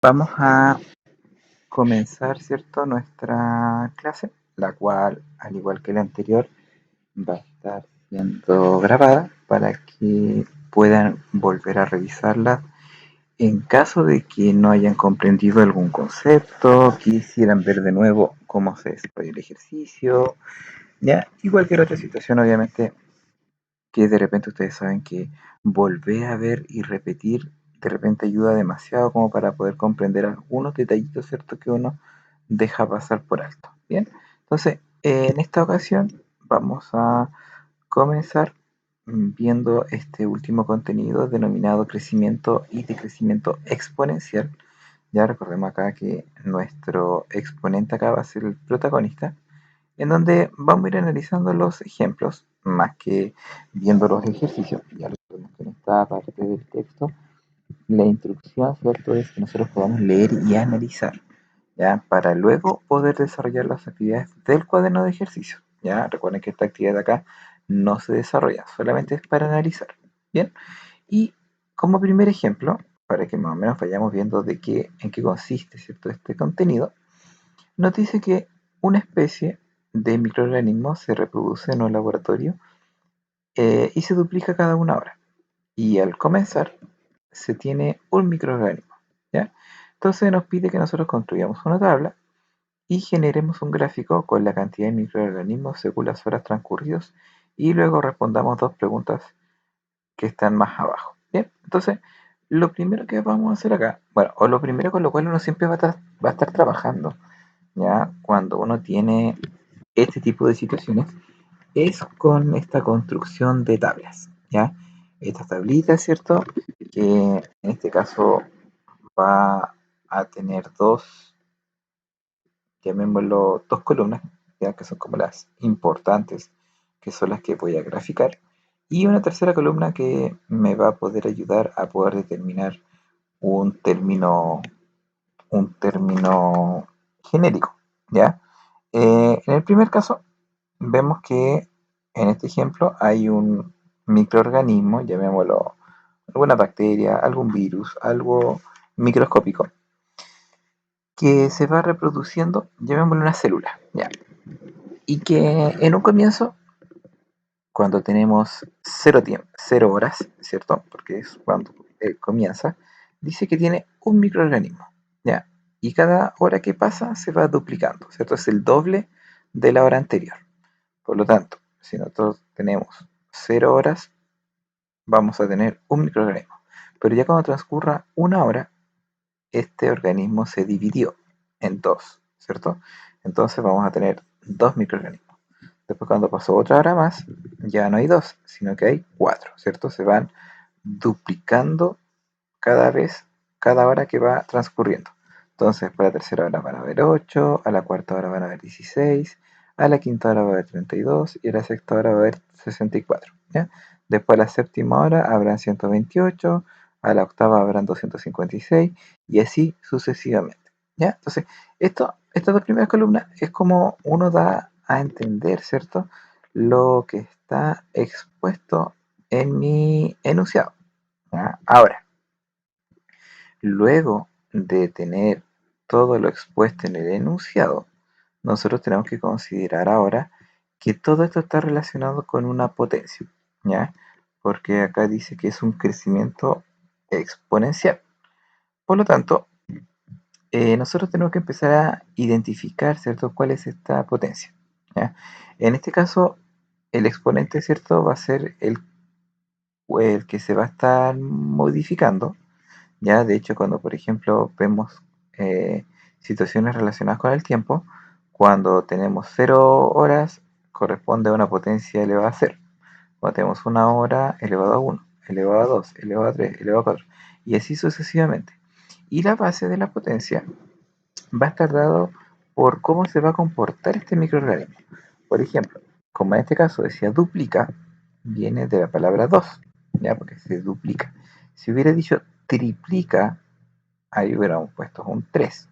Vamos a comenzar, ¿cierto?, nuestra clase, la cual, al igual que la anterior, va a estar siendo grabada para que puedan volver a revisarla en caso de que no hayan comprendido algún concepto, quisieran ver de nuevo cómo se desarrolla el ejercicio, ya, y cualquier otra situación, obviamente, que de repente ustedes saben que volver a ver y repetir de repente ayuda demasiado como para poder comprender algunos detallitos, ¿cierto?, que uno deja pasar por alto. Bien, entonces en esta ocasión vamos a comenzar viendo este último contenido denominado crecimiento y decrecimiento exponencial. Ya recordemos acá que nuestro exponente acá va a ser el protagonista, en donde vamos a ir analizando los ejemplos más que viendo los ejercicios. Ya recordemos que en esta parte del texto la instrucción, ¿cierto?, es que nosotros podamos leer y analizar, ¿ya? Para luego poder desarrollar las actividades del cuaderno de ejercicios, ¿ya? Recuerden que esta actividad de acá no se desarrolla, solamente es para analizar, ¿bien? Y como primer ejemplo, para que más o menos vayamos viendo en qué consiste, ¿cierto?, este contenido, nos dice que una especie de microorganismo se reproduce en un laboratorio y se duplica cada una hora. Y al comenzar, se tiene un microorganismo, ¿ya? Entonces nos pide que nosotros construyamos una tabla y generemos un gráfico con la cantidad de microorganismos según las horas transcurridas y luego respondamos dos preguntas que están más abajo. Bien, entonces lo primero que vamos a hacer acá, bueno, o lo primero con lo cual uno siempre va a estar trabajando, ¿ya? Cuando uno tiene este tipo de situaciones, es con esta construcción de tablas, ¿ya? Estas tablitas, ¿cierto? Que en este caso va a tener dos, llamémoslo, dos columnas, ya que son como las importantes, que son las que voy a graficar, y una tercera columna que me va a poder ayudar a poder determinar un término, un término genérico, ¿ya? En el primer caso, vemos que en este ejemplo hay un microorganismo, llamémoslo alguna bacteria, algún virus, algo microscópico, que se va reproduciendo, llamémoslo una célula, ¿ya? Y que en un comienzo, cuando tenemos cero tiempo, 0 horas, ¿cierto? Porque es cuando comienza, dice que tiene un microorganismo, ¿ya? Y cada hora que pasa se va duplicando, ¿cierto? Es el doble de la hora anterior. Por lo tanto, si nosotros tenemos 0 horas, vamos a tener un microorganismo. Pero ya cuando transcurra una hora, este organismo se dividió en dos, ¿cierto? Entonces vamos a tener dos microorganismos. Después cuando pasó otra hora más, ya no hay dos, sino que hay cuatro, ¿cierto? Se van duplicando cada vez, cada hora que va transcurriendo. Entonces, para la tercera hora van a haber 8, a la cuarta hora van a haber 16, a la quinta hora va a haber 32 y a la sexta hora va a haber 64, ¿ya? Después a la séptima hora habrán 128, a la octava habrán 256 y así sucesivamente, ¿ya? Entonces, estas dos primeras columnas es como uno da a entender, ¿cierto?, lo que está expuesto en mi enunciado, ¿ya? Ahora, luego de tener todo lo expuesto en el enunciado, nosotros tenemos que considerar ahora que todo esto está relacionado con una potencia, ¿ya? Porque acá dice que es un crecimiento exponencial. Por lo tanto, nosotros tenemos que empezar a identificar, ¿cierto?, cuál es esta potencia, ¿ya? En este caso, el exponente, ¿cierto?, va a ser el que se va a estar modificando. Ya, de hecho, cuando por ejemplo vemos situaciones relacionadas con el tiempo, cuando tenemos 0 horas, corresponde a una potencia elevada a 0. Cuando tenemos una hora, elevado a 1, elevado a 2, elevado a 3, elevado a 4, y así sucesivamente. Y la base de la potencia va a estar dado por cómo se va a comportar este microorganismo. Por ejemplo, como en este caso decía duplica, viene de la palabra 2, ya, porque se duplica. Si hubiera dicho triplica, ahí hubiéramos puesto un 3.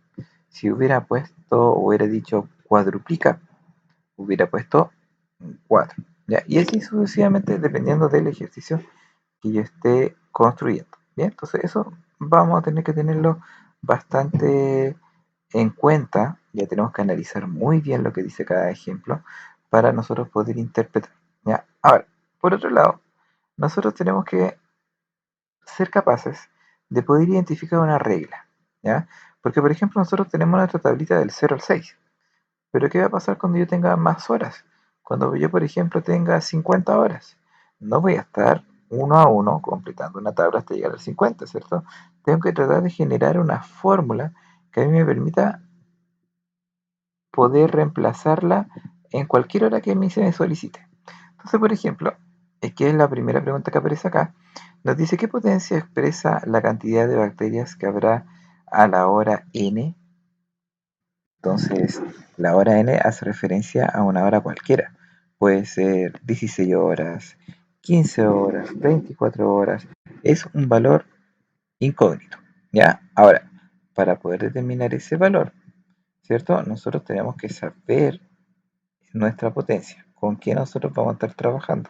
Si hubiera dicho cuadruplica, hubiera puesto un 4, ¿ya? Y así sucesivamente dependiendo del ejercicio que yo esté construyendo. Bien, entonces eso vamos a tener que tenerlo bastante en cuenta, ya tenemos que analizar muy bien lo que dice cada ejemplo para nosotros poder interpretar. ¿Ya? Ahora, por otro lado, nosotros tenemos que ser capaces de poder identificar una regla. ¿Ya? Porque, por ejemplo, nosotros tenemos nuestra tablita del 0 al 6. Pero ¿qué va a pasar cuando yo tenga más horas? Cuando yo, por ejemplo, tenga 50 horas. No voy a estar uno a uno completando una tabla hasta llegar al 50, ¿cierto? Tengo que tratar de generar una fórmula que a mí me permita poder reemplazarla en cualquier hora que a mí se me solicite. Entonces, por ejemplo, que es la primera pregunta que aparece acá, nos dice qué potencia expresa la cantidad de bacterias que habrá a la hora n. Entonces, la hora n hace referencia a una hora cualquiera. Puede ser 16 horas, 15 horas, 24 horas. Es un valor incógnito, ¿ya? Ahora, para poder determinar ese valor, ¿cierto? Nosotros tenemos que saber nuestra potencia, con qué nosotros vamos a estar trabajando.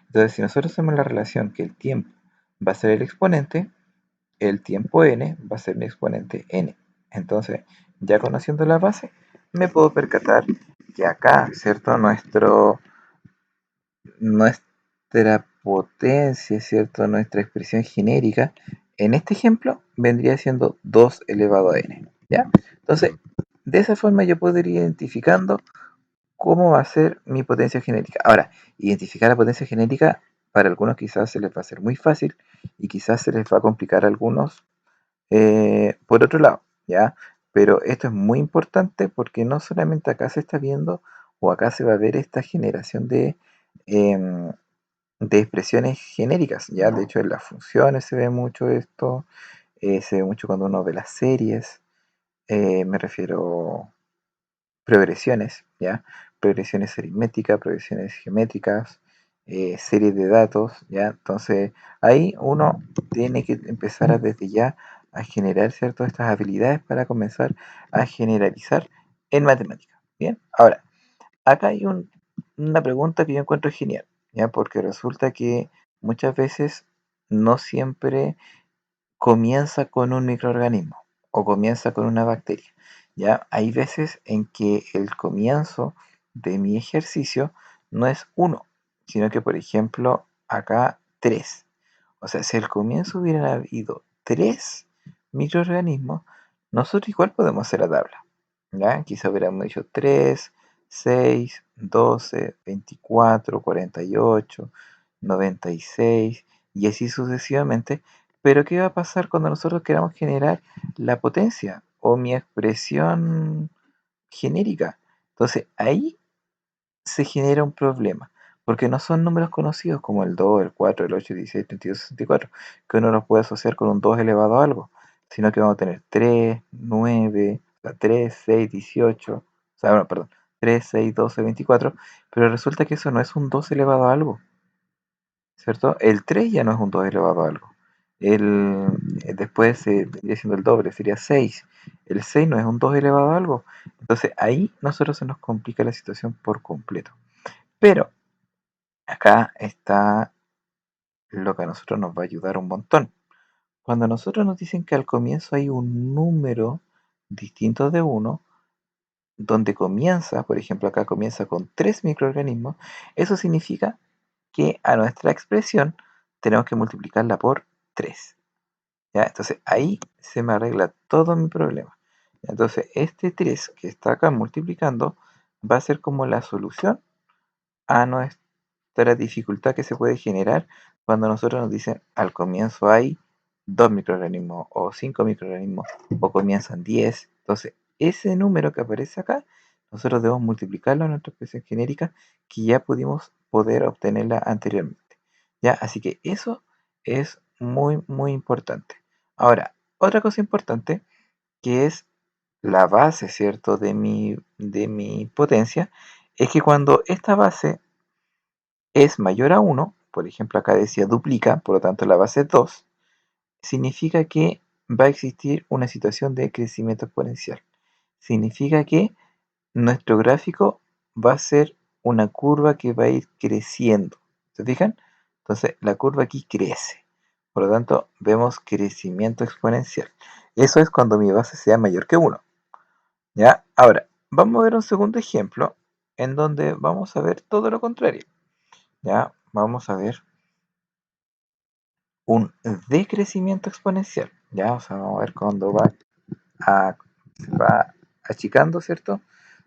Entonces, si nosotros hacemos la relación que el tiempo va a ser el exponente, el tiempo n va a ser mi exponente n. Entonces, ya conociendo la base, me puedo percatar que acá, ¿cierto? Nuestra potencia, ¿cierto? Nuestra expresión genérica, en este ejemplo, vendría siendo 2 elevado a n, ¿ya? Entonces, de esa forma yo puedo ir identificando cómo va a ser mi potencia genérica. Ahora, identificar la potencia genérica, para algunos quizás se les va a ser muy fácil y quizás se les va a complicar a algunos por otro lado, ¿ya? Pero esto es muy importante porque no solamente acá se está viendo o acá se va a ver esta generación em, de expresiones genéricas, ¿ya? De hecho, en las funciones se ve mucho esto, se ve mucho cuando uno ve las series, me refiero progresiones, ¿ya? Progresiones aritméticas, progresiones geométricas, series de datos, ¿ya? Entonces, ahí uno tiene que empezar desde ya a generar ciertas estas habilidades para comenzar a generalizar en matemáticas, ¿bien? Ahora, acá hay una pregunta que yo encuentro genial, ¿ya? Porque resulta que muchas veces no siempre comienza con un microorganismo o comienza con una bacteria. ¿Ya? Hay veces en que el comienzo de mi ejercicio no es uno, sino que, por ejemplo, acá tres. O sea, si al comienzo hubieran habido tres microorganismos, nosotros igual podemos hacer la tabla. ¿Ya? Quizá hubiéramos dicho 3, 6, 12, 24, 48, 96 y así sucesivamente. Pero ¿qué va a pasar cuando nosotros queramos generar la potencia o mi expresión genérica? Entonces ahí se genera un problema, porque no son números conocidos como el 2, el 4, el 8, el 16, 32, 64, que uno los puede asociar con un 2 elevado a algo, sino que vamos a tener 3, 9, o sea, 3, 6, 18, o sea, bueno, perdón, 3, 6, 12, 24, pero resulta que eso no es un 2 elevado a algo, ¿cierto? El 3 ya no es un 2 elevado a algo. Después vendría siendo el doble, sería 6. El 6 no es un 2 elevado a algo. Entonces ahí nosotros se nos complica la situación por completo. Pero acá está lo que a nosotros nos va a ayudar un montón. Cuando a nosotros nos dicen que al comienzo hay un número distinto de uno, donde comienza, por ejemplo acá comienza con 3 microorganismos, eso significa que a nuestra expresión tenemos que multiplicarla por 3. ¿Ya? Entonces ahí se me arregla todo mi problema. Entonces este 3 que está acá multiplicando va a ser como la solución a nuestra dificultad que se puede generar cuando nosotros nos dicen al comienzo hay 2 microorganismos o 5 microorganismos o comienzan 10. Entonces ese número que aparece acá, nosotros debemos multiplicarlo a nuestra expresión genérica que ya pudimos poder obtenerla anteriormente. ¿Ya? Así que eso es muy, muy importante. Ahora, otra cosa importante que es la base, ¿cierto? De mi potencia, es que cuando esta base es mayor a 1, por ejemplo acá decía duplica, por lo tanto la base es 2, significa que va a existir una situación de crecimiento exponencial. Significa que nuestro gráfico va a ser una curva que va a ir creciendo. ¿Se fijan? Entonces la curva aquí crece. Por lo tanto, vemos crecimiento exponencial. Eso es cuando mi base sea mayor que 1. ¿Ya? Ahora, vamos a ver un segundo ejemplo en donde vamos a ver todo lo contrario. ¿Ya? Vamos a ver un decrecimiento exponencial. ¿Ya? O sea, vamos a ver cuando a- va achicando, ¿cierto?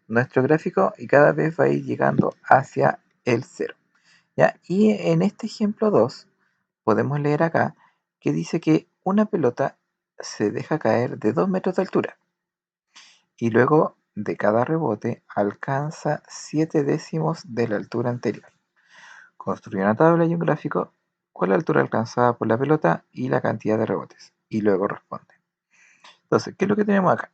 Nuestro gráfico y cada vez va a ir llegando hacia el cero. ¿Ya? Y en este ejemplo 2 podemos leer acá que dice que una pelota se deja caer de 2 metros de altura y luego de cada rebote alcanza 7 décimos de la altura anterior. Construye una tabla y un gráfico con la altura alcanzada por la pelota y la cantidad de rebotes. Y luego responde. Entonces, ¿qué es lo que tenemos acá?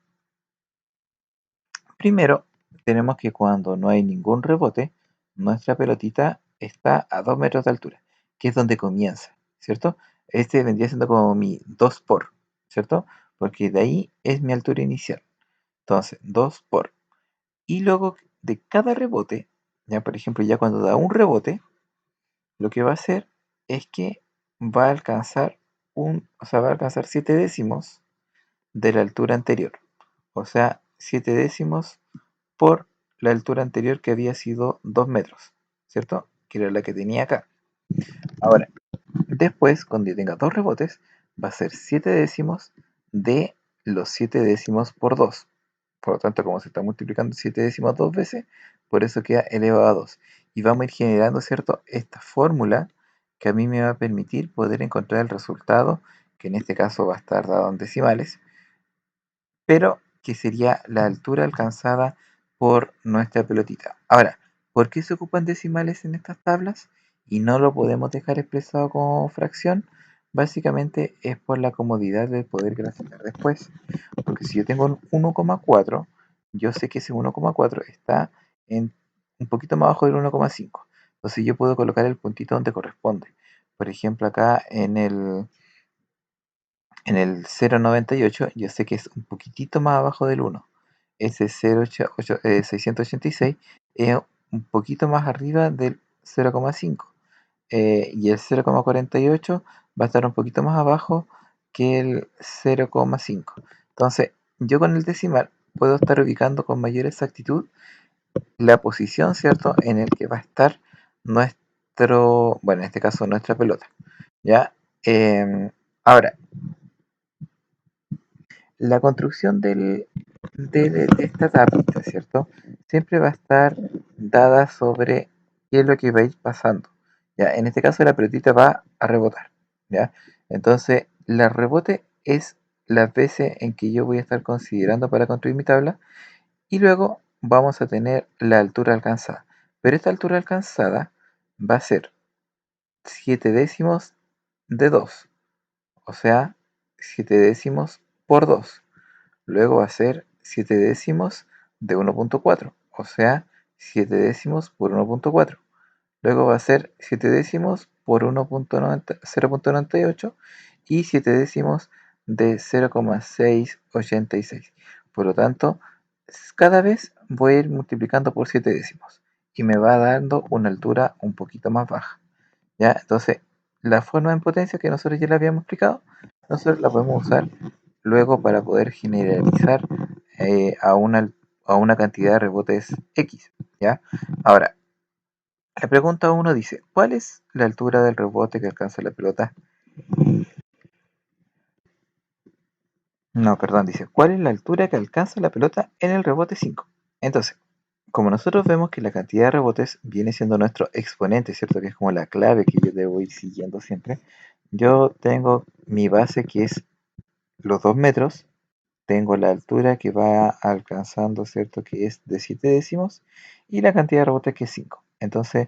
Primero, tenemos que cuando no hay ningún rebote, nuestra pelotita está a 2 metros de altura, que es donde comienza, ¿cierto? Este vendría siendo como mi 2 por, ¿cierto? Porque de ahí es mi altura inicial. Entonces, 2 por. Y luego de cada rebote, ya por ejemplo, ya cuando da un rebote, lo que va a hacer es que va a alcanzar va a alcanzar 7 décimos de la altura anterior. O sea, 7 décimos por la altura anterior que había sido 2 metros, ¿cierto? Que era la que tenía acá. Ahora, después, cuando yo tenga dos rebotes, va a ser 7 décimos de los 7 décimos por 2. Por lo tanto, como se está multiplicando 7 décimos dos veces, por eso queda elevado a 2. Y vamos a ir generando, ¿cierto? Esta fórmula que a mí me va a permitir poder encontrar el resultado, que en este caso va a estar dado en decimales, pero que sería la altura alcanzada por nuestra pelotita. Ahora, ¿por qué se ocupan decimales en estas tablas y no lo podemos dejar expresado como fracción? Básicamente es por la comodidad de poder graficar después. Porque si yo tengo un 1,4, yo sé que ese 1,4 está en un poquito más abajo del 1,5. Entonces yo puedo colocar el puntito donde corresponde. Por ejemplo, acá en el 0,98 yo sé que es un poquitito más abajo del 1. Ese 686 es un poquito más arriba del 0,5. Y el 0,48 va a estar un poquito más abajo que el 0,5. Entonces, yo con el decimal puedo estar ubicando con mayor exactitud la posición, ¿cierto?, en el que va a estar bueno, en este caso nuestra pelota. ¿Ya? Ahora, la construcción de esta tablita, ¿cierto? Siempre va a estar dada sobre qué es lo que va a ir pasando. ¿Ya? En este caso la pelotita va a rebotar. ¿Ya? Entonces, el rebote es las veces en que yo voy a estar considerando para construir mi tabla y luego vamos a tener la altura alcanzada. Pero esta altura alcanzada va a ser 7 décimos de 2, o sea, 7 décimos por 2. Luego va a ser 7 décimos de 1,4, o sea, 7 décimos por 1,4. Luego va a ser 7 décimos por 0,98 y 7 décimos de 0,686. Por lo tanto, cada vez voy a ir multiplicando por 7 décimos y me va dando una altura un poquito más baja. ¿Ya? Entonces, la forma en potencia que nosotros ya la habíamos explicado, nosotros la podemos usar luego para poder generalizar eh, a, una, a una cantidad de rebotes X. ¿Ya? Ahora, la pregunta uno dice, ¿cuál es la altura del rebote que alcanza la pelota? No, perdón, dice, ¿cuál es la altura que alcanza la pelota en el rebote 5? Entonces, como nosotros vemos que la cantidad de rebotes viene siendo nuestro exponente, ¿cierto? Que es como la clave que yo debo ir siguiendo siempre. Yo tengo mi base que es los 2 metros, tengo la altura que va alcanzando, ¿cierto? Que es de 7 décimos y la cantidad de rebotes que es 5. Entonces,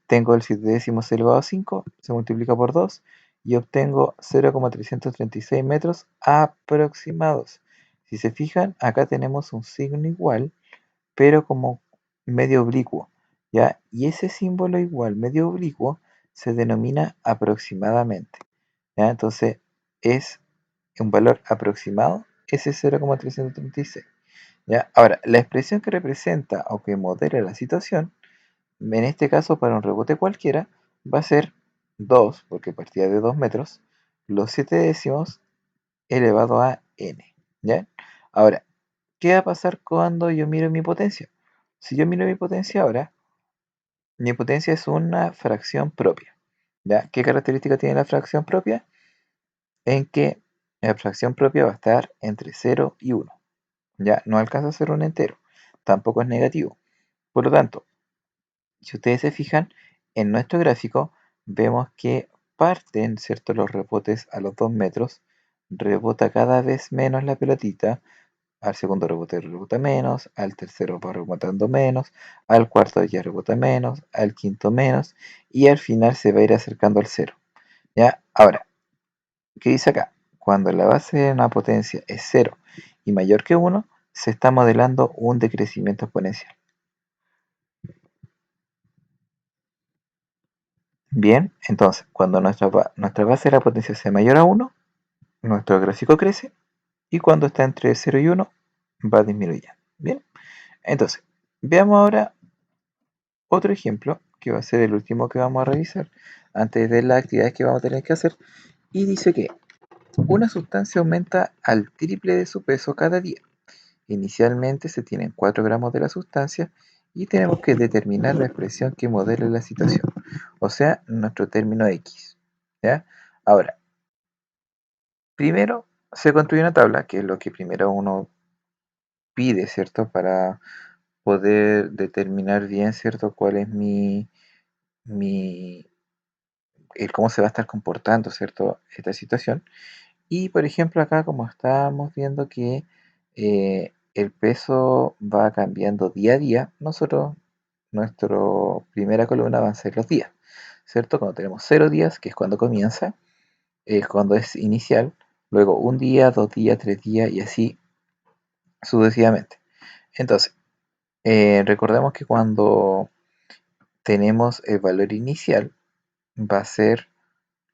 tengo el 7 décimos elevado a 5, se multiplica por 2 y obtengo 0,336 metros aproximados. Si se fijan, acá tenemos un signo igual, pero como medio oblicuo, ¿ya? Y ese símbolo igual, medio oblicuo, se denomina aproximadamente, ¿ya? Entonces, es un valor aproximado, ese 0,336, ¿ya? Ahora, la expresión que representa o que modela la situación, en este caso para un rebote cualquiera, va a ser 2, porque partía de 2 metros, los 7 décimos elevado a n, ¿ya? Ahora, ¿qué va a pasar cuando yo miro mi potencia? Si yo miro mi potencia ahora, mi potencia es una fracción propia, ¿ya? ¿Qué característica tiene la fracción propia? En que la fracción propia va a estar entre 0 y 1, ¿ya? No alcanza a ser un entero, tampoco es negativo. Por lo tanto, si ustedes se fijan, en nuestro gráfico vemos que parten, ¿cierto? Los rebotes a los 2 metros, rebota cada vez menos la pelotita, al segundo rebote rebota menos, al tercero va rebotando menos, al cuarto ya rebota menos, al quinto menos, y al final se va a ir acercando al cero, ¿ya? Ahora, ¿qué dice acá? Cuando la base de una potencia es cero y mayor que uno, se está modelando un decrecimiento exponencial. Bien, entonces, cuando nuestra base de la potencia sea mayor a uno, nuestro gráfico crece, y cuando está entre cero y uno, va disminuyendo. Bien, entonces, veamos ahora otro ejemplo, que va a ser el último que vamos a revisar, antes de las actividades que vamos a tener que hacer, y dice que una sustancia aumenta al triple de su peso cada día. Inicialmente se tienen 4 gramos de la sustancia y tenemos que determinar la expresión que modele la situación, o sea, nuestro término X, ¿ya? Ahora, primero se construye una tabla, que es lo que primero uno pide, ¿cierto? Para poder determinar bien, ¿cierto? Cuál es mi, el cómo se va a estar comportando, ¿cierto? Esta situación. Y por ejemplo acá, como estábamos viendo que el peso va cambiando día a día, nuestra primera columna van a ser los días, ¿cierto? Cuando tenemos 0 días, que es cuando comienza, es cuando es inicial, luego un día, 2 días, 3 días y así sucesivamente. Entonces, recordemos que cuando tenemos el valor inicial, va a ser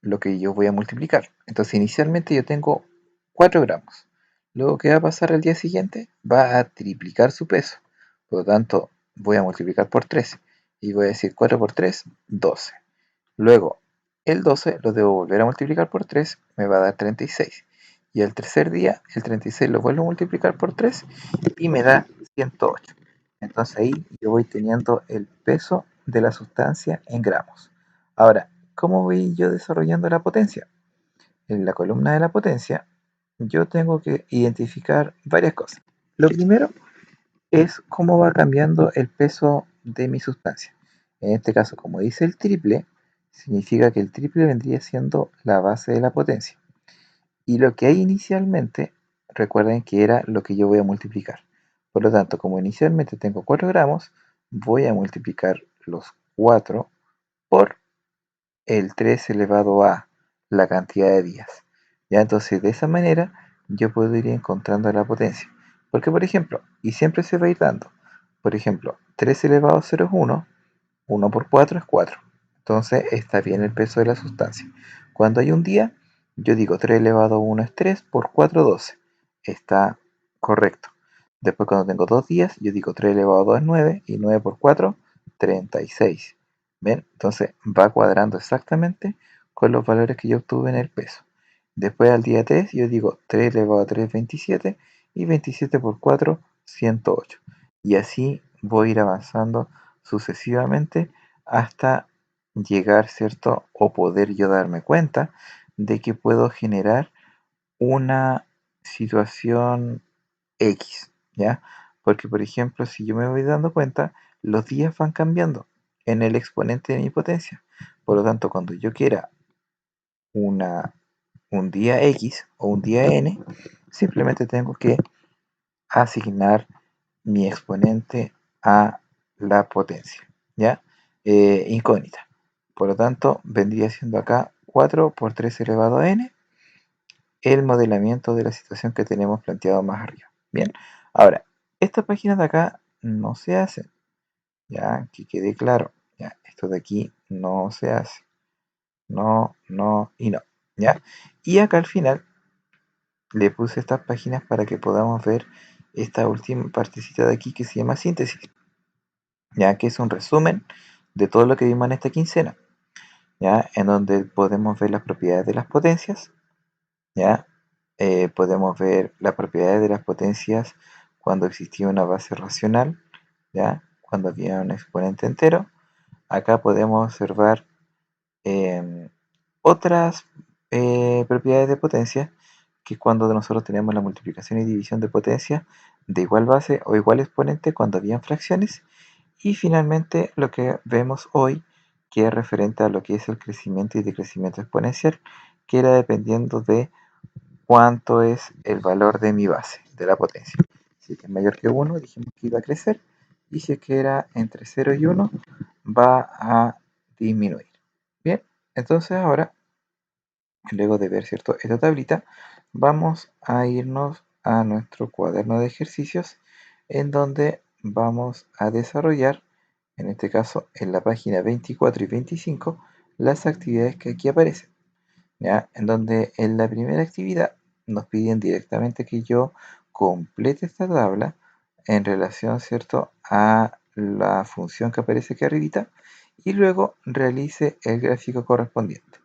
lo que yo voy a multiplicar. Entonces, inicialmente yo tengo 4 gramos. Luego, ¿qué va a pasar al día siguiente? Va a triplicar su peso. Por lo tanto, voy a multiplicar por 3. Y voy a decir 4 por 3, 12. Luego, el 12 lo debo volver a multiplicar por 3, me va a dar 36. Y el tercer día, el 36 lo vuelvo a multiplicar por 3 y me da 108. Entonces ahí yo voy teniendo el peso de la sustancia en gramos. Ahora, ¿cómo voy yo desarrollando la potencia? En la columna de la potencia, yo tengo que identificar varias cosas. Lo primero es cómo va cambiando el peso de mi sustancia. En este caso, como dice el triple, significa que el triple vendría siendo la base de la potencia. Y lo que hay inicialmente, recuerden que era lo que yo voy a multiplicar. Por lo tanto, como inicialmente tengo 4 gramos, voy a multiplicar los 4 por el 3 elevado a la cantidad de días. Ya entonces de esa manera yo puedo ir encontrando la potencia. Porque por ejemplo, y siempre se va a ir dando, por ejemplo, 3 elevado a 0 es 1, 1 por 4 es 4. Entonces está bien el peso de la sustancia. Cuando hay un día, yo digo 3 elevado a 1 es 3 por 4 12. Está correcto. Después cuando tengo 2 días, yo digo 3 elevado a 2 es 9 y 9 por 4, 36. ¿Ven? Entonces va cuadrando exactamente con los valores que yo obtuve en el peso. Después al día 3 yo digo 3 elevado a 3 27 y 27 por 4, 108. Y así voy a ir avanzando sucesivamente hasta llegar, ¿cierto? O poder yo darme cuenta de que puedo generar una situación X, ¿ya? Porque, por ejemplo, si yo me voy dando cuenta, los días van cambiando en el exponente de mi potencia. Por lo tanto, cuando yo quiera una, un día X o un día N, simplemente tengo que asignar mi exponente a la potencia, ¿ya? Incógnita. Por lo tanto, vendría siendo acá 4 por 3 elevado a n, el modelamiento de la situación que tenemos planteado más arriba. Bien, ahora, estas páginas de acá no se hacen, ya, que quede claro, ya, esto de aquí no se hace, no, no y no, ya. Y acá al final le puse estas páginas para que podamos ver esta última partecita de aquí que se llama síntesis, ya que es un resumen de todo lo que vimos en esta quincena, ya, en donde podemos ver las propiedades de las potencias, ya, podemos ver las propiedades de las potencias cuando existía una base racional, ¿ya? Cuando había un exponente entero. Acá podemos observar em, otras propiedades de potencia, que es cuando nosotros tenemos la multiplicación y división de potencia de igual base o igual exponente cuando habían fracciones. Y finalmente lo que vemos hoy, que es referente a lo que es el crecimiento y decrecimiento exponencial, que era dependiendo de cuánto es el valor de mi base, de la potencia. Si es que es mayor que 1, dijimos que iba a crecer, y si es que era entre 0 y 1, va a disminuir. Bien, entonces ahora, luego de ver, ¿cierto?, esta tablita, vamos a irnos a nuestro cuaderno de ejercicios, en donde vamos a desarrollar, en este caso en la página 24 y 25, las actividades que aquí aparecen. ¿Ya? En donde en la primera actividad nos piden directamente que yo complete esta tabla en relación, ¿cierto?, a la función que aparece aquí arribita, y luego realice el gráfico correspondiente,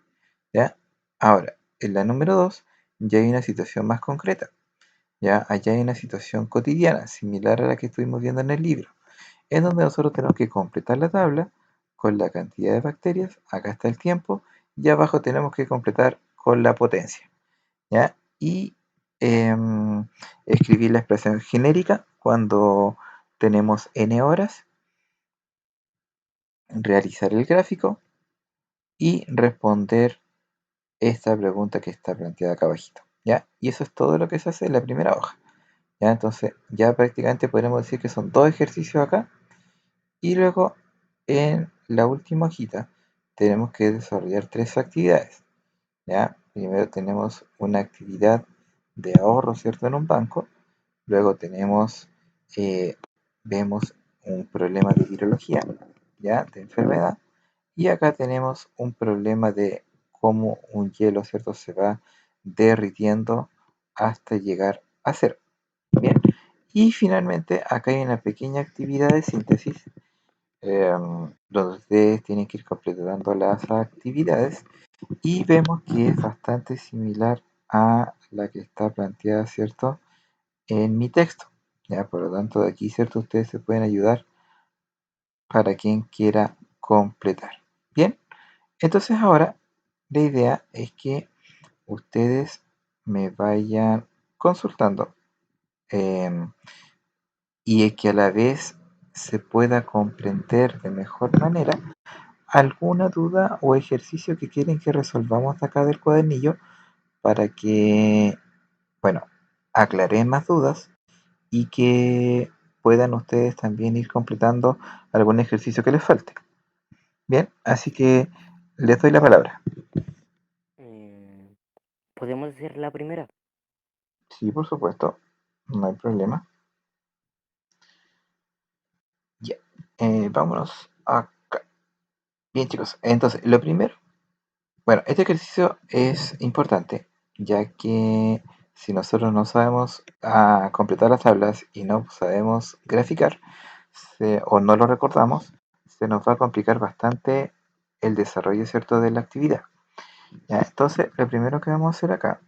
¿ya? Ahora, en la número 2 ya hay una situación más concreta, ¿ya? Allá hay una situación cotidiana, similar a la que estuvimos viendo en el libro, en donde nosotros tenemos que completar la tabla con la cantidad de bacterias, acá está el tiempo, y abajo tenemos que completar con la potencia, ¿ya? Y escribir la expresión genérica cuando tenemos n horas, realizar el gráfico y responder esta pregunta que está planteada acá abajito, ¿ya? Y eso es todo lo que se hace en la primera hoja, ¿ya? Entonces ya prácticamente podemos decir que son dos ejercicios acá. Y luego en la última hojita tenemos que desarrollar tres actividades, ¿ya? Primero tenemos una actividad de ahorro, ¿cierto?, en un banco. Luego eh, vemos un problema de virología, ¿ya?, de enfermedad. Y acá tenemos un problema de cómo un hielo, ¿cierto?, se va derritiendo hasta llegar a cero. Bien. Y finalmente acá hay una pequeña actividad de síntesis, donde ustedes tienen que ir completando las actividades, y vemos que es bastante similar a la que está planteada, ¿cierto?, en mi texto, ¿ya? Por lo tanto, de aquí, ¿cierto?, ustedes se pueden ayudar para quien quiera completar. Bien, entonces ahora la idea es que ustedes me vayan consultando, y es que a la vez se pueda comprender de mejor manera alguna duda o ejercicio que quieren que resolvamos de acá del cuadernillo, para que, bueno, aclaren más dudas y que puedan ustedes también ir completando algún ejercicio que les falte. Bien, así que les doy la palabra. Mm, ¿Podemos hacer la primera? Sí, por supuesto, no hay problema. Ya, vámonos acá. Bien, chicos, entonces, lo primero, bueno, este ejercicio es importante, ya que si nosotros no sabemos completar las tablas y no sabemos graficar, o no lo recordamos, se nos va a complicar bastante el desarrollo, ¿cierto?, de la actividad. ¿Ya? Entonces, lo primero que vamos a hacer acá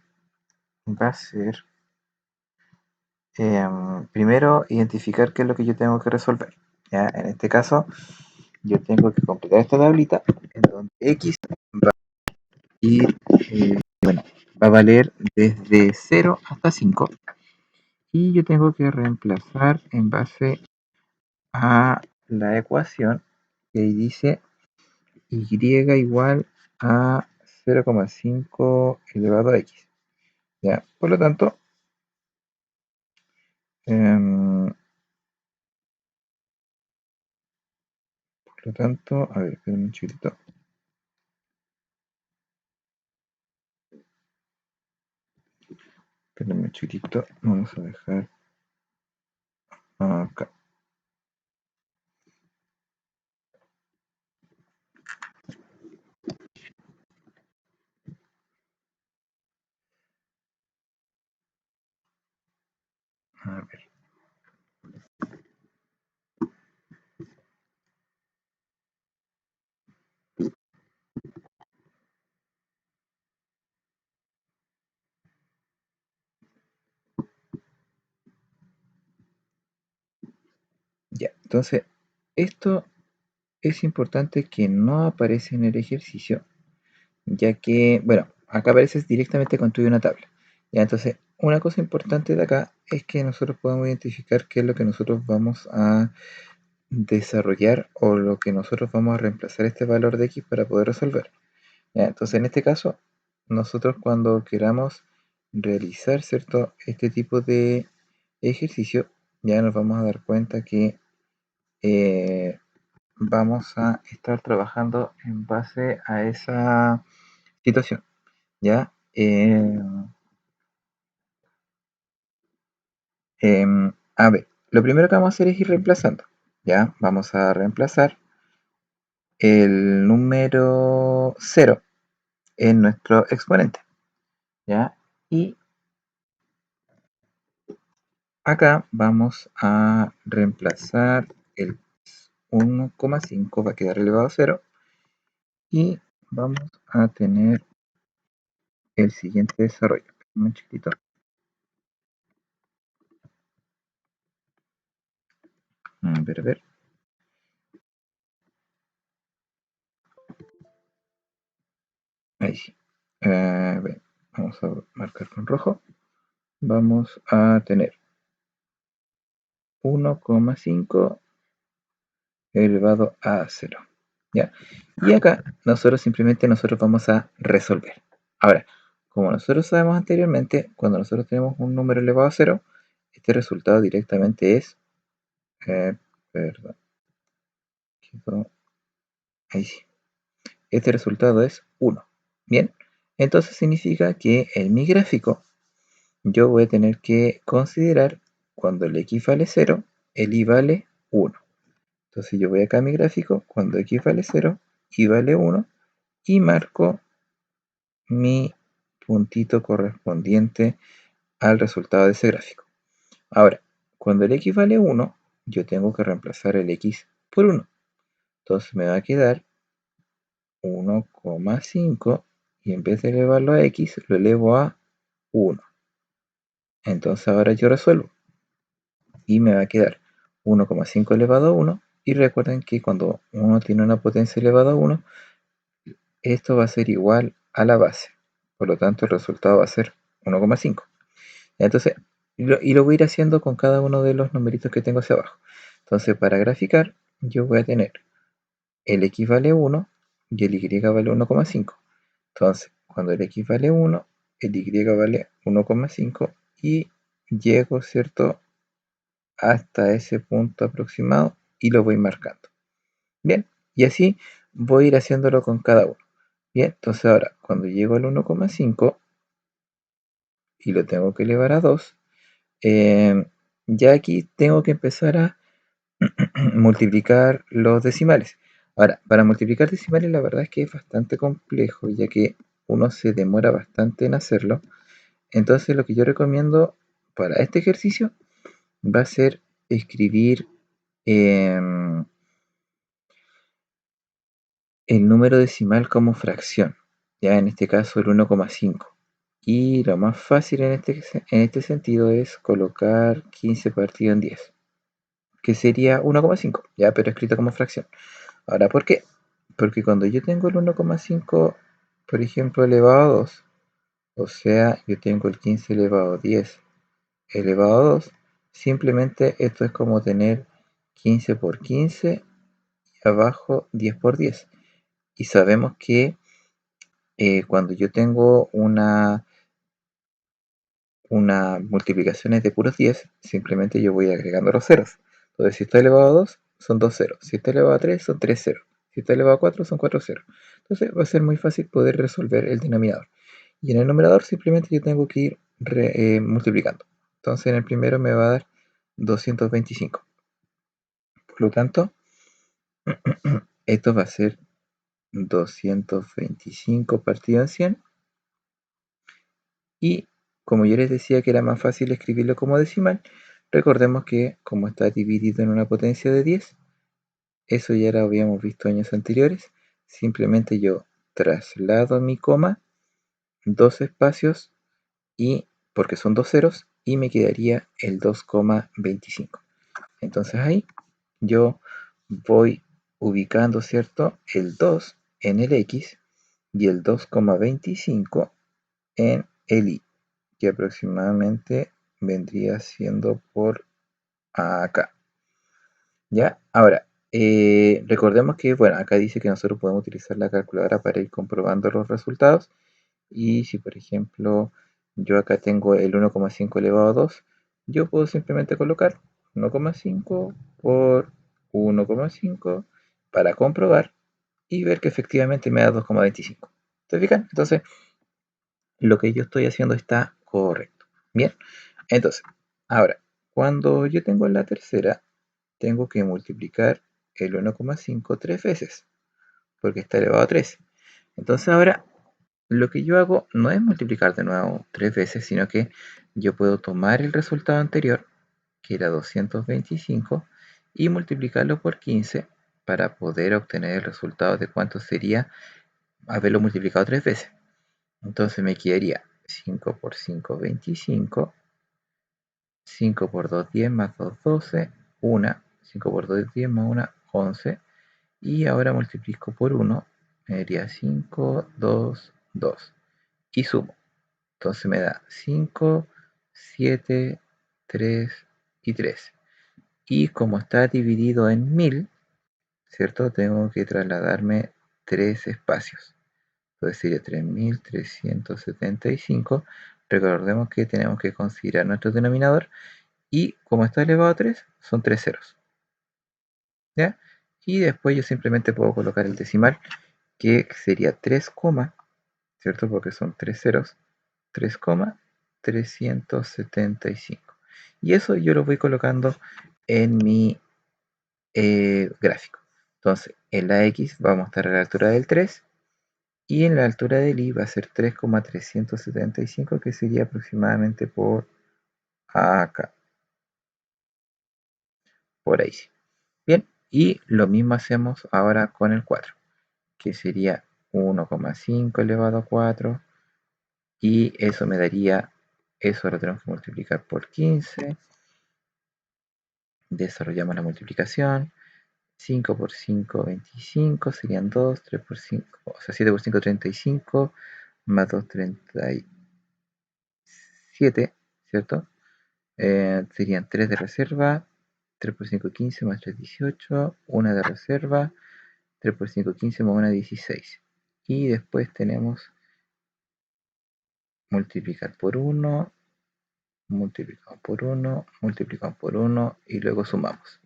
va a ser, primero, identificar qué es lo que yo tengo que resolver. ¿Ya? En este caso, yo tengo que completar esta tablita en donde X va a ir, bueno, va a valer desde 0 hasta 5, y yo tengo que reemplazar en base a la ecuación que dice y igual a 0,5 elevado a x. ¿Ya? Por lo tanto, em, a ver, espérenme un chiquitito. Espérenme un chiquitito. Vamos a dejar acá. A ver. Entonces, esto es importante que no aparece en el ejercicio, ya que, bueno, acá aparece directamente construir una tabla. Ya, entonces, una cosa importante de acá es que nosotros podemos identificar qué es lo que nosotros vamos a desarrollar o lo que nosotros vamos a reemplazar este valor de x para poder resolver. Ya, entonces, en este caso, nosotros cuando queramos realizar, ¿cierto?, este tipo de ejercicio, ya nos vamos a dar cuenta que eh, vamos a estar trabajando en base a esa situación, ¿ya? A ver, lo primero que vamos a hacer es ir reemplazando, ¿ya? Vamos a reemplazar el número 0 en nuestro exponente, ¿ya? Y acá vamos a reemplazar el 1,5, va a quedar elevado a 0, y vamos a tener el siguiente desarrollo. Un chiquitito. A ver. Ahí sí. Bien, vamos a marcar con rojo. Vamos a tener 1,5 elevado a 0. ¿Ya? Y acá nosotros vamos a resolver. Ahora, como nosotros sabemos anteriormente, cuando nosotros tenemos un número elevado a 0, este resultado directamente es, perdón, ahí sí. Este resultado es 1. Bien, entonces significa que en mi gráfico yo voy a tener que considerar cuando el x vale 0, el y vale 1. Entonces yo voy acá a mi gráfico, cuando x vale 0, y vale 1, y marco mi puntito correspondiente al resultado de ese gráfico. Ahora, cuando el x vale 1, yo tengo que reemplazar el x por 1. Entonces me va a quedar 1,5 y en vez de elevarlo a x, lo elevo a 1. Entonces ahora yo resuelvo y me va a quedar 1,5 elevado a 1. Y recuerden que cuando uno tiene una potencia elevada a 1, esto va a ser igual a la base. Por lo tanto, el resultado va a ser 1,5. Entonces, y lo voy a ir haciendo con cada uno de los numeritos que tengo hacia abajo. Entonces, para graficar, yo voy a tener el x vale 1 y el y vale 1,5. Entonces, cuando el x vale 1, el y vale 1,5 y llego, ¿cierto?, hasta ese punto aproximado y lo voy marcando. Bien, y así voy a ir haciéndolo con cada uno. Bien, entonces ahora, cuando llego al 1,5 y lo tengo que elevar a 2, ya aquí tengo que empezar a multiplicar los decimales. Ahora, para multiplicar decimales la verdad es que es bastante complejo, ya que uno se demora bastante en hacerlo. Entonces lo que yo recomiendo para este ejercicio va a ser escribir el número decimal como fracción, ya en este caso el 1,5. Y lo más fácil en este sentido es colocar 15 partido en 10, que sería 1,5, ya, pero escrito como fracción. Ahora, ¿por qué? Porque cuando yo tengo el 1,5, por ejemplo, elevado a 2, o sea, yo tengo el 15 elevado a 10 elevado a 2, simplemente esto es como tener 15 por 15 y abajo 10 por 10. Y sabemos que cuando yo tengo una multiplicación de puros 10, simplemente yo voy agregando los ceros. Entonces, si está elevado a 2, son 2 ceros. Si está elevado a 3, son 3 ceros. Si está elevado a 4, son 4 ceros. Entonces, va a ser muy fácil poder resolver el denominador. Y en el numerador simplemente yo tengo que ir multiplicando. Entonces, en el primero me va a dar 225. Por lo tanto, esto va a ser 225 partido en 100. Y como yo les decía que era más fácil escribirlo como decimal, recordemos que como está dividido en una potencia de 10, eso ya lo habíamos visto años anteriores, simplemente yo traslado mi coma, dos espacios, y porque son dos ceros, y me quedaría el 2,25. Entonces ahí yo voy ubicando, ¿cierto? El 2 en el X y el 2,25 en el Y, que aproximadamente vendría siendo por acá. ¿Ya? Ahora, recordemos que, bueno, acá dice que nosotros podemos utilizar la calculadora para ir comprobando los resultados. Y si, por ejemplo, yo acá tengo el 1,5 elevado a 2, yo puedo simplemente colocar 1,5 por 1,5 para comprobar y ver que efectivamente me da 2,25. ¿Se fijan? Entonces, lo que yo estoy haciendo está correcto. Bien, entonces, ahora, cuando yo tengo la tercera, tengo que multiplicar el 1,5 tres veces, porque está elevado a 3. Entonces ahora lo que yo hago no es multiplicar de nuevo tres veces, sino que yo puedo tomar el resultado anterior, que era 225, y multiplicarlo por 15 para poder obtener el resultado de cuánto sería haberlo multiplicado tres veces. Entonces me quedaría 5 por 5, 25, 5 por 2, 10, más 2, 12, 1, 5 por 2, 10, más 1, 11, y ahora multiplico por 1, me daría 5, 2, 2, y sumo. Entonces me da 5, 7, 3 y 3. Y como está dividido en 1000, ¿cierto? Tengo que trasladarme 3 espacios. Entonces sería 3375. Recordemos que tenemos que considerar nuestro denominador y como está elevado a 3, son 3 ceros. ¿Ya? Y después yo simplemente puedo colocar el decimal, que sería 3, ¿cierto? Porque son 3 ceros, 3,375. Y eso yo lo voy colocando en mi gráfico. Entonces, en la X vamos a estar a la altura del 3 y en la altura del Y va a ser 3,375, que sería aproximadamente por acá, por ahí. Bien, y lo mismo hacemos ahora con el 4, que sería 1,5 elevado a 4, y eso me daría, eso lo tenemos que multiplicar por 15. Desarrollamos la multiplicación. 5 por 5, 25, serían 2, 3 por 5, o sea, 7 por 5, 35, más 2, 37, ¿cierto? Serían 3 de reserva, 3 por 5, 15, más 3, 18, 1 de reserva, 3 por 5, 15, más 1, 16. Y después tenemos multiplicar por 1, multiplicamos por 1, multiplicamos por 1 y luego sumamos.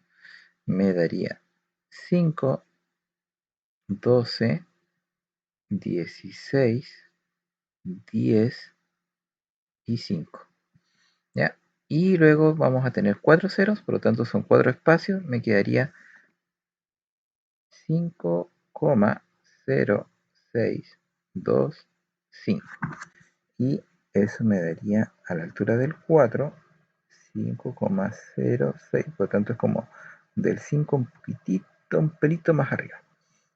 Me daría 5, 12, 16, 10 y 5. ¿Ya? Y luego vamos a tener 4 ceros, por lo tanto son 4 espacios. Me quedaría 5,0625. Y eso me daría a la altura del 4, 5,06. Por lo tanto es como del 5 un poquitito, un pelito más arriba.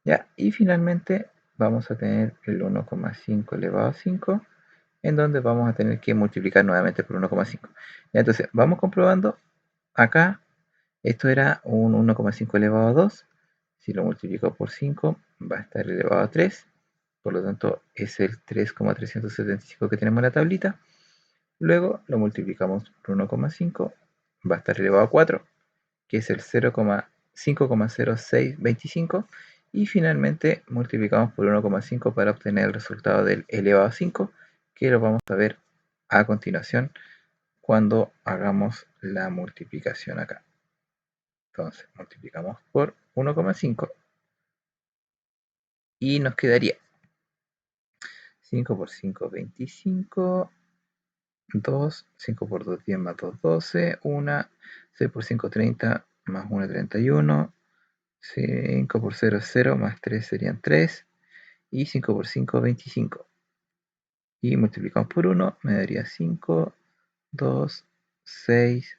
¿Ya? Y finalmente vamos a tener el 1,5 elevado a 5, en donde vamos a tener que multiplicar nuevamente por 1,5. Entonces, vamos comprobando. Acá, esto era un 1,5 elevado a 2. Si lo multiplico por 5, va a estar elevado a 3. Por lo tanto, es el 3,375 que tenemos en la tablita. Luego lo multiplicamos por 1,5, va a estar elevado a 4, que es el 5,0625. Y finalmente multiplicamos por 1,5 para obtener el resultado del elevado a 5, que lo vamos a ver a continuación cuando hagamos la multiplicación acá. Entonces multiplicamos por 1,5 y nos quedaría 5 por 5, 25, 2, 5 por 2, 10, más 2, 12, 1, 6 por 5, 30, más 1, 31, 5 por 0, 0, más 3 serían 3, y 5 por 5, 25. Y multiplicamos por 1, me daría 5, 2, 6,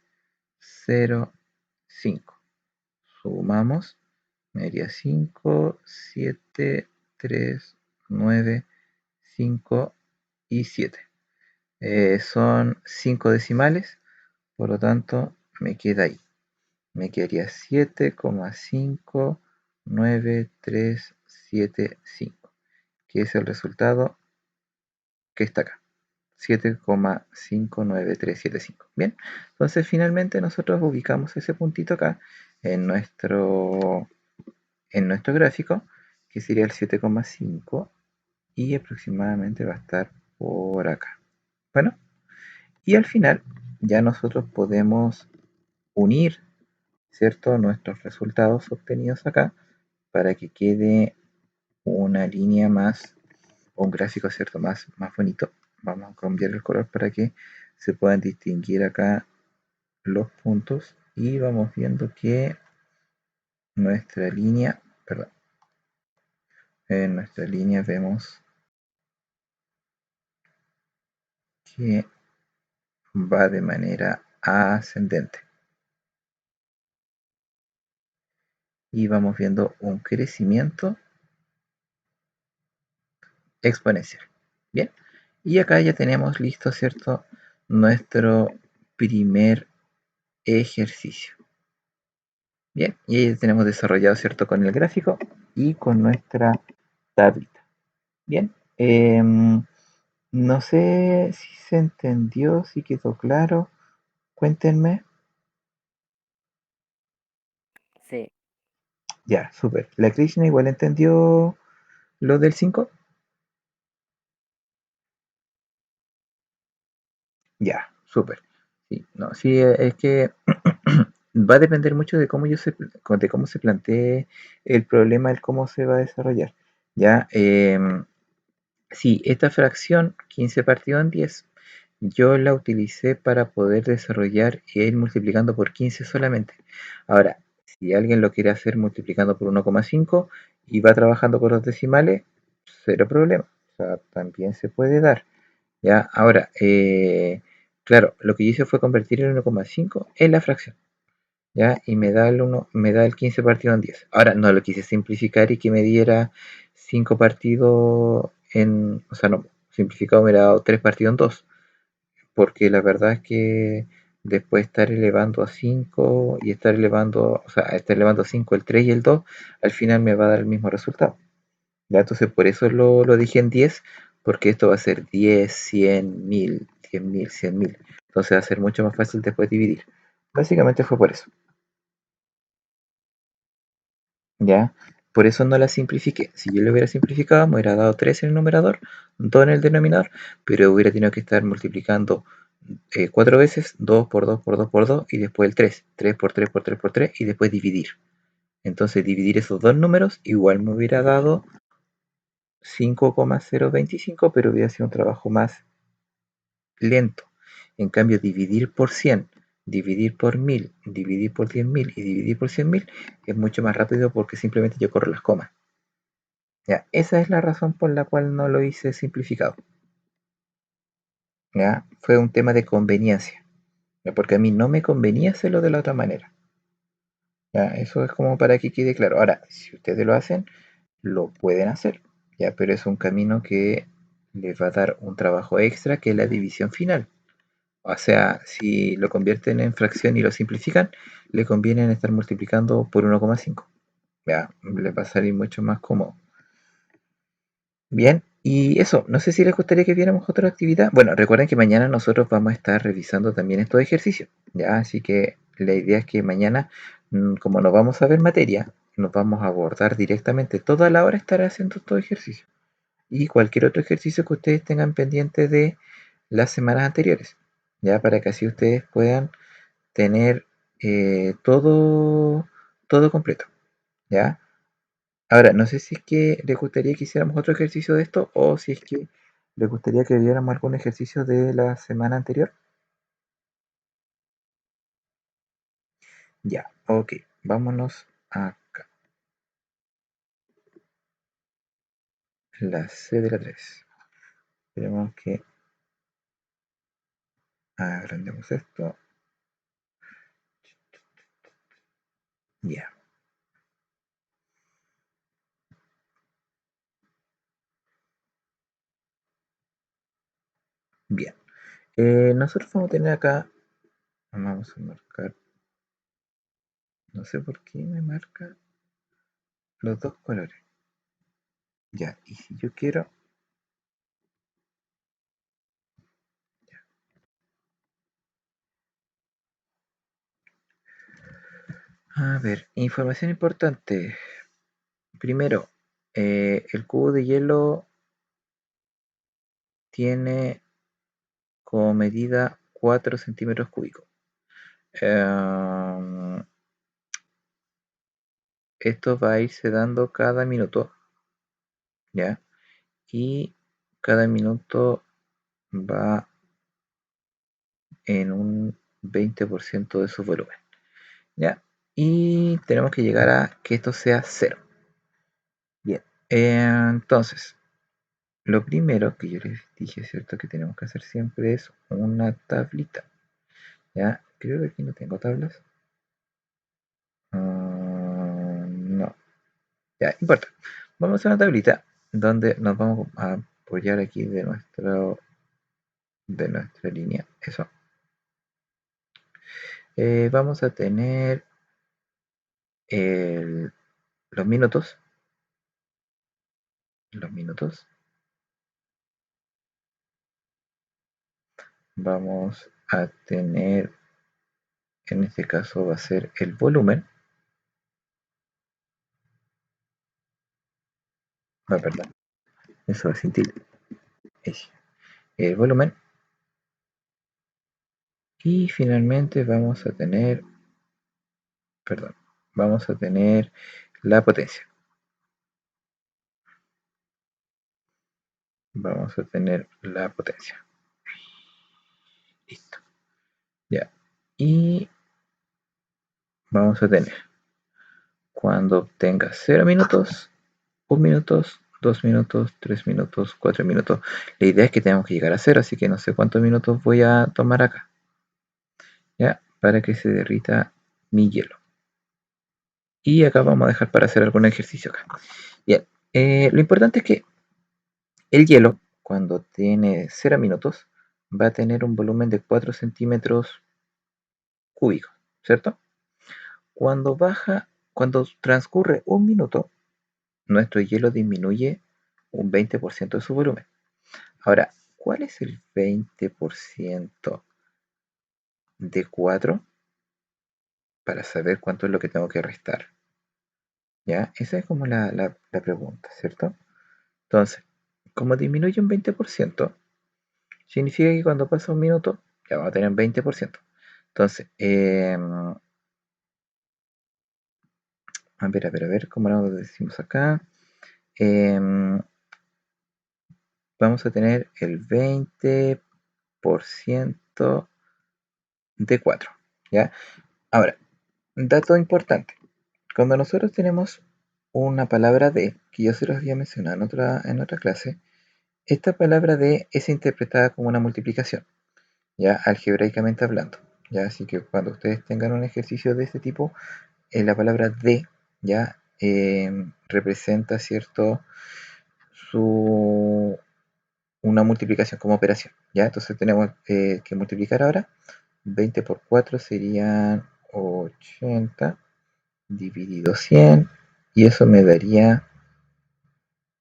0, 5. Sumamos, me daría 5, 7, 3, 9, 5 y 7. Son 5 decimales, por lo tanto me queda ahí. me quedaría 7,59375, que es el resultado que está acá. 7,59375. Bien, entonces finalmente nosotros ubicamos ese puntito acá en nuestro gráfico, que sería el 7,5 y aproximadamente va a estar por acá. Bueno, y al final ya nosotros podemos unir, ¿cierto?, nuestros resultados obtenidos acá para que quede una línea más, o un gráfico, ¿cierto?, más bonito. Vamos a cambiar el color para que se puedan distinguir acá los puntos y vamos viendo que nuestra línea, perdón, en nuestra línea vemos que va de manera ascendente y vamos viendo un crecimiento exponencial. Bien, y acá ya tenemos listo, ¿cierto?, nuestro primer ejercicio. Bien, y ahí tenemos desarrollado, ¿cierto?, con el gráfico y con nuestra tablita. Bien, no sé si se entendió, si quedó claro. Cuéntenme. Sí, Ya, súper. ¿La Krishna igual entendió lo del 5? Ya, súper. Sí, no, sí, es que va a depender mucho de de cómo se plantee el problema, el cómo se va a desarrollar. Ya, sí, esta fracción 15 partido en 10, yo la utilicé para poder desarrollar y ir multiplicando por 15 solamente. Ahora, si alguien lo quiere hacer multiplicando por 1,5 y va trabajando por los decimales, cero problema. O sea, también se puede dar. ¿Ya? Ahora, claro, lo que yo hice fue convertir el 1,5 en la fracción. ¿Ya? Y me da el 15 partido en 10. Ahora, no lo quise simplificar y que me diera 5 partidos o sea, no, simplificado me hubiera dado 3 partidos en 2, porque la verdad es que después estar elevando a 5 y estar elevando, o sea, estar elevando a 5 el 3 y el 2, al final me va a dar el mismo resultado. ¿Ya? Entonces, por eso lo dije en 10, porque esto va a ser 10, 100, 1000, 100.000, 100.000. Entonces va a ser mucho más fácil después dividir. Básicamente fue por eso. ¿Ya? Por eso no la simplifiqué. Si yo lo hubiera simplificado, me hubiera dado 3 en el numerador, 2 en el denominador, pero hubiera tenido que estar multiplicando 4 veces, 2 por 2 por 2 por 2, y después el 3, 3 por 3 por 3 por 3, y después dividir. Entonces dividir esos dos números igual me hubiera dado 5,025, pero hubiera sido un trabajo más lento. En cambio, dividir por 100, dividir por 1000, dividir por 10.000 y dividir por 100.000 es mucho más rápido porque simplemente yo corro las comas. Ya, esa es la razón por la cual no lo hice simplificado. ¿Ya? Fue un tema de conveniencia, ¿ya? Porque a mí no me convenía hacerlo de la otra manera. ¿Ya? Eso es como para que quede claro. Ahora, si ustedes lo hacen, lo pueden hacer, ¿ya? Pero es un camino que les va a dar un trabajo extra, que es la división final. O sea, si lo convierten en fracción y lo simplifican, le conviene estar multiplicando por 1,5. Ya, le va a salir mucho más cómodo. Bien, y eso, no sé si les gustaría que viéramos otra actividad. Bueno, recuerden que mañana nosotros vamos a estar revisando también estos ejercicios, ¿ya? Así que la idea es que mañana, como no vamos a ver materia, nos vamos a abordar directamente toda la hora estar haciendo estos ejercicios. Y cualquier otro ejercicio que ustedes tengan pendiente de las semanas anteriores, ¿ya? Para que así ustedes puedan tener todo completo, ¿ya? Ahora, no sé si es que les gustaría que hiciéramos otro ejercicio de esto o si es que les gustaría que viéramos algún ejercicio de la semana anterior. Ya, ok, vámonos acá. La C de la 3. Tenemos que agrandemos esto. Ya, bien. Nosotros vamos a tener acá, vamos a marcar No sé por qué me marca los dos colores. Ya, y si yo quiero... A ver, información importante. Primero, el cubo de hielo tiene como medida 4 centímetros cúbicos. Esto va a irse dando cada minuto, ¿ya? Y cada minuto va en un 20% de su volumen, ¿ya? Y tenemos que llegar a que esto sea cero. Bien, entonces, lo primero que yo les dije, ¿cierto? Que tenemos que hacer siempre es una tablita, ¿ya? Creo que aquí no tengo tablas. No, ya, no importa. Vamos a hacer una tablita donde nos vamos a apoyar aquí de nuestra línea. Eso. Vamos a tener el- los minutos. Los minutos. Vamos a tener, en este caso va a ser el volumen. No, perdón. Eso va sin tilde. El volumen. Y finalmente vamos a tener, perdón, vamos a tener la potencia. Vamos a tener la potencia. Listo. Ya. Y vamos a tener, cuando obtenga 0 minutos, 1 minuto, 2 minutos, 3 minutos, 4 minutos. La idea es que tenemos que llegar a 0, así que no sé cuántos minutos voy a tomar acá. ¿Ya? Para que se derrita mi hielo. Y acá vamos a dejar para hacer algún ejercicio acá. Bien, lo importante es que el hielo, cuando tiene 0 minutos, va a tener un volumen de 4 centímetros cúbicos, ¿cierto? Cuando transcurre 1 minuto, nuestro hielo disminuye un 20% de su volumen. Ahora, ¿cuál es el 20% de 4 para saber cuánto es lo que tengo que restar? ¿Ya? Esa es como la pregunta, ¿cierto? Entonces, como disminuye un 20%, significa que cuando pasa 1 minuto, ya vamos a tener un 20%. Entonces, a ver, ¿cómo lo decimos acá? Em, Vamos a tener el 20% de 4, ¿ya? Ahora, dato importante. Cuando nosotros tenemos una palabra de, que yo se los había mencionado en otra clase, esta palabra de es interpretada como una multiplicación, ya algebraicamente hablando. Ya, así que cuando ustedes tengan un ejercicio de este tipo, la palabra de ya representa, ¿cierto? Su, una multiplicación como operación. ¿Ya? Entonces tenemos que multiplicar ahora. 20 por 4 serían 80 dividido 100 y eso me daría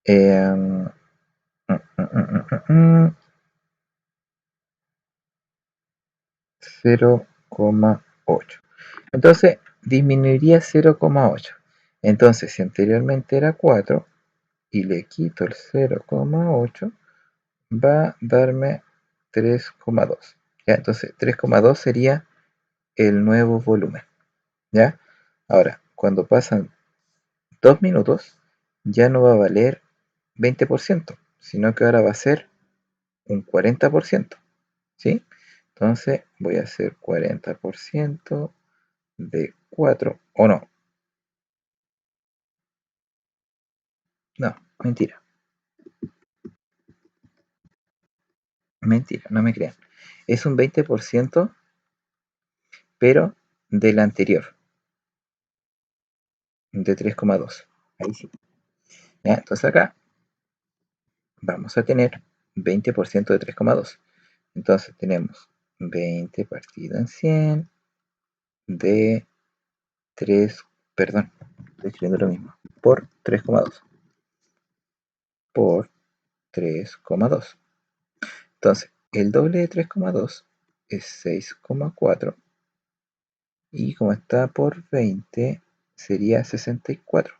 0,8. Entonces disminuiría 0,8. Entonces si anteriormente era 4 y le quito el 0,8 va a darme 3,2. ¿Ya? Entonces 3,2 sería el nuevo volumen. ¿Ya? Ahora, cuando pasan 2 minutos, ya no va a valer 20%, sino que ahora va a ser un 40%. ¿Sí? Entonces voy a hacer 40% de 4, o no. No, mentira. Mentira, no me crean. Es un 20%, pero del anterior, de 3,2. Ahí sí. ¿Ya? Entonces acá vamos a tener 20% de 3,2. Entonces tenemos 20 partido en 100 de 3, perdón, estoy escribiendo lo mismo, por 3,2, por 3,2. Entonces, el doble de 3,2 es 6,4 y como está por 20 sería 64.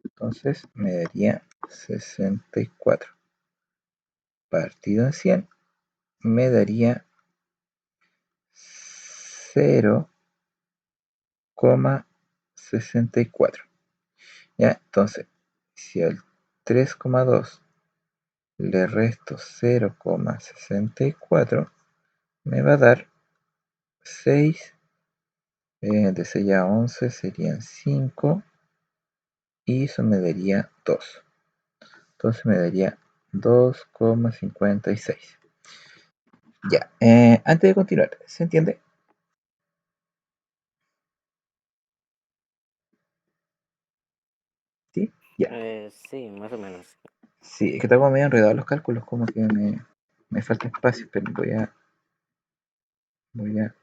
Entonces me daría 64 partido en 100 me daría 0,64. ¿Ya? Entonces, si al 3,2 le resto 0,64, me va a dar 6, de 6 a 11 serían 5, y eso me daría 2. Entonces me daría 2,56. Ya, antes de continuar, ¿se entiende? ¿Sí? Ya. Sí, más o menos. Sí, es que tengo medio enredado los cálculos, como que me falta espacio, pero voy a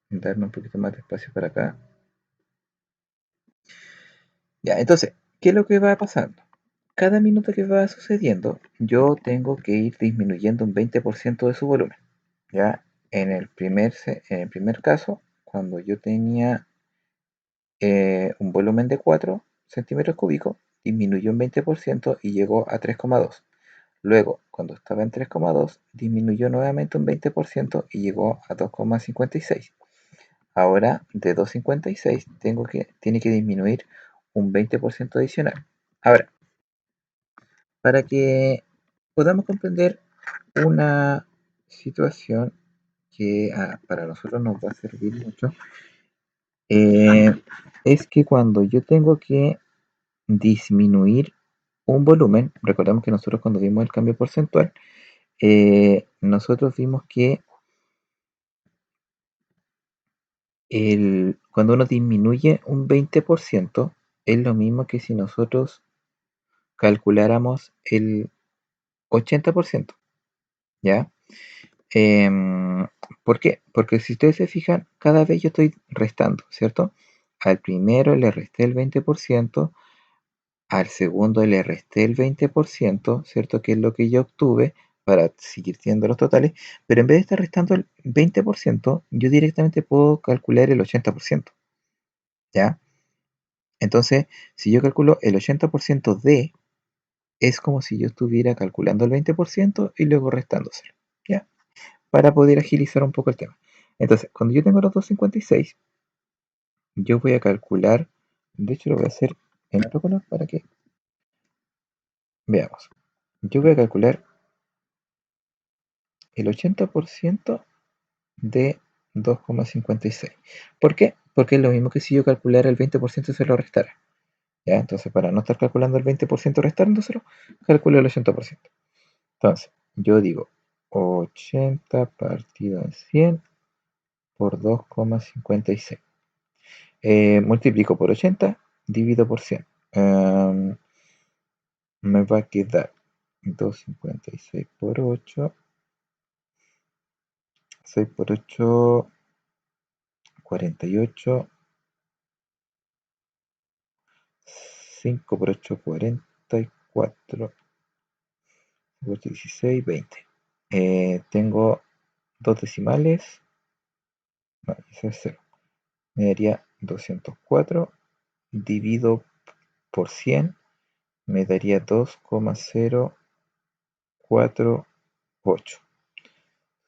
darme un poquito más de espacio para acá. Ya, entonces, ¿qué es lo que va pasando? Cada minuto que va sucediendo, yo tengo que ir disminuyendo un 20% de su volumen. Ya, en el primer caso, cuando yo tenía un volumen de 4 centímetros cúbicos, disminuyó un 20% y llegó a 3,2. Luego, cuando estaba en 3,2, disminuyó nuevamente un 20% y llegó a 2,56. Ahora, de 2,56 tiene que disminuir un 20% adicional. Ahora, para que podamos comprender una situación que para nosotros nos va a servir mucho, eh, es que cuando yo tengo que disminuir un volumen, recordamos que nosotros cuando vimos el cambio porcentual, nosotros vimos que cuando uno disminuye un 20% es lo mismo que si nosotros calculáramos el 80%, ¿ya? Em, ¿Por qué? Porque si ustedes se fijan, cada vez yo estoy restando, ¿cierto? Al primero le resté el 20%, al segundo le resté el 20%, ¿cierto? Que es lo que yo obtuve para seguir teniendo los totales, pero en vez de estar restando el 20%, yo directamente puedo calcular el 80%, ¿ya? Entonces, si yo calculo el 80% de, es como si yo estuviera calculando el 20% y luego restándoselo, ¿ya? Para poder agilizar un poco el tema. Entonces, cuando yo tengo los 2,56, yo voy a calcular, de hecho lo voy a hacer en otro color para que veamos. Yo voy a calcular el 80% de 2,56. ¿Por qué? Porque es lo mismo que si yo calculara el 20% y se lo restara. ¿Ya? Entonces, para no estar calculando el 20% restándoselo, calculo el 80%. Entonces, yo digo 80 partido en 100 por 2,56. Multiplico por 80, divido por 100. Me va a quedar 2,56 por 8. 6 por 8, 48. 5 por 8, 44. 8, 16, 20. Tengo dos decimales. No, eso es 0. Me daría 204. Divido por 100. Me daría 2,048.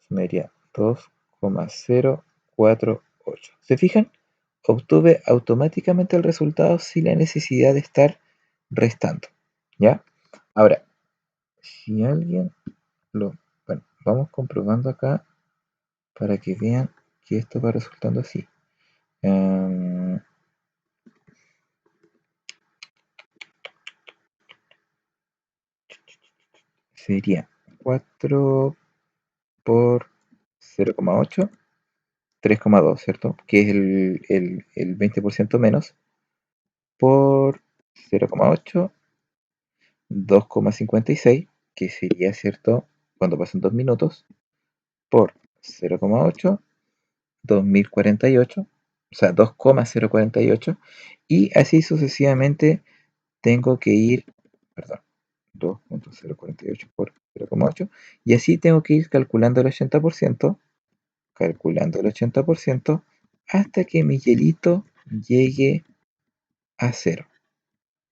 Me daría 2,048. ¿Se fijan? Obtuve automáticamente el resultado sin la necesidad de estar restando. ¿Ya? Ahora, si alguien bueno, vamos comprobando acá para que vean que esto va resultando así. Sería 4 por 0,8, 3,2, ¿cierto? Que es el 20% menos, por 0,8, 2,56, que sería, ¿cierto? Cuando pasan 2 minutos, por 0,8, 2048, o sea, 2,048, y así sucesivamente tengo que ir, perdón, 2,048 por 0,8, y así tengo que ir calculando el 80%, hasta que mi hielito llegue a cero,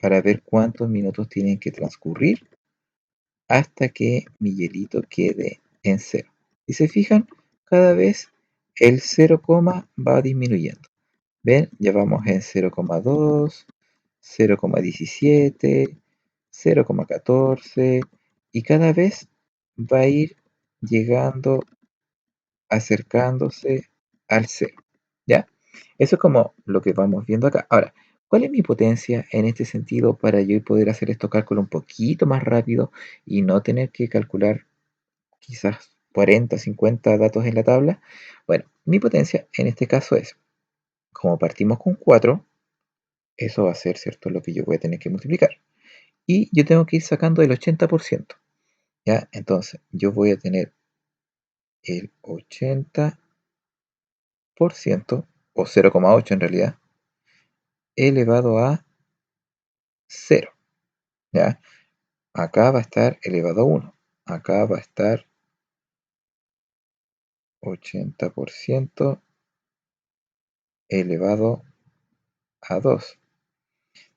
para ver cuántos minutos tienen que transcurrir hasta que mi hielito quede en cero. Si se fijan, cada vez el 0, va disminuyendo. ¿Ven? Ya vamos en 0,2, 0,17, 0,14, y cada vez va a ir llegando, acercándose al cero. ¿Ya? Eso es como lo que vamos viendo acá. Ahora, ¿cuál es mi potencia en este sentido para yo poder hacer estos cálculos un poquito más rápido y no tener que calcular quizás 40, 50 datos en la tabla? Bueno, mi potencia en este caso es, como partimos con 4, eso va a ser, ¿cierto?, lo que yo voy a tener que multiplicar. Y yo tengo que ir sacando el 80%. ¿Ya? Entonces, yo voy a tener el 80%, o 0,8 en realidad, elevado a 0. ¿Ya? Acá va a estar elevado a 1. Acá va a estar 80% elevado a 2.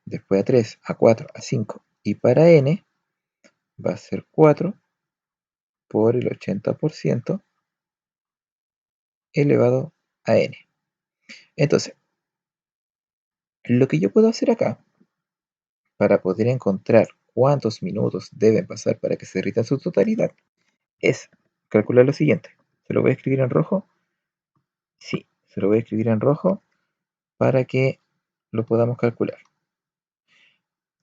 Después a 3, a 4, a 5. Y para n va a ser 4 por el 80% elevado a n. Entonces, lo que yo puedo hacer acá, para poder encontrar cuántos minutos deben pasar para que se derrita en su totalidad, es calcular lo siguiente. ¿Se lo voy a escribir en rojo? Sí, se lo voy a escribir en rojo para que lo podamos calcular.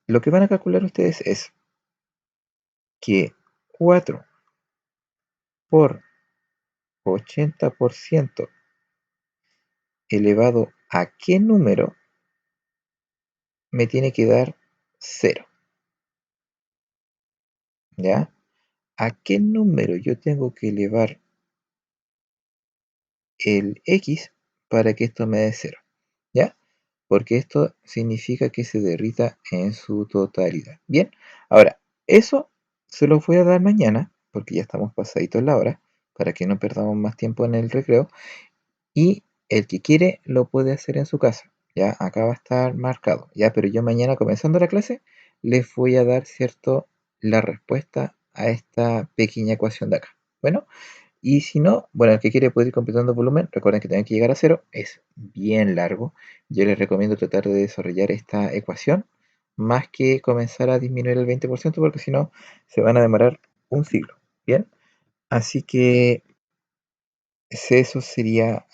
Lo que van a calcular ustedes es que 4 por 80% elevado a qué número me tiene que dar 0. ¿Ya? ¿A qué número yo tengo que elevar el x para que esto me dé 0? ¿Ya? Porque esto significa que se derrita en su totalidad. Bien, ahora, eso se los voy a dar mañana, porque ya estamos pasaditos la hora, para que no perdamos más tiempo en el recreo. Y el que quiere lo puede hacer en su casa. Ya, acá va a estar marcado. Ya, pero yo mañana, comenzando la clase, les voy a dar, ¿cierto?, la respuesta a esta pequeña ecuación de acá. Bueno, y si no, bueno, el que quiere puede ir completando volumen. Recuerden que tienen que llegar a cero. Es bien largo. Yo les recomiendo tratar de desarrollar esta ecuación más que comenzar a disminuir el 20%, porque si no, se van a demorar un siglo. Bien, así que eso sería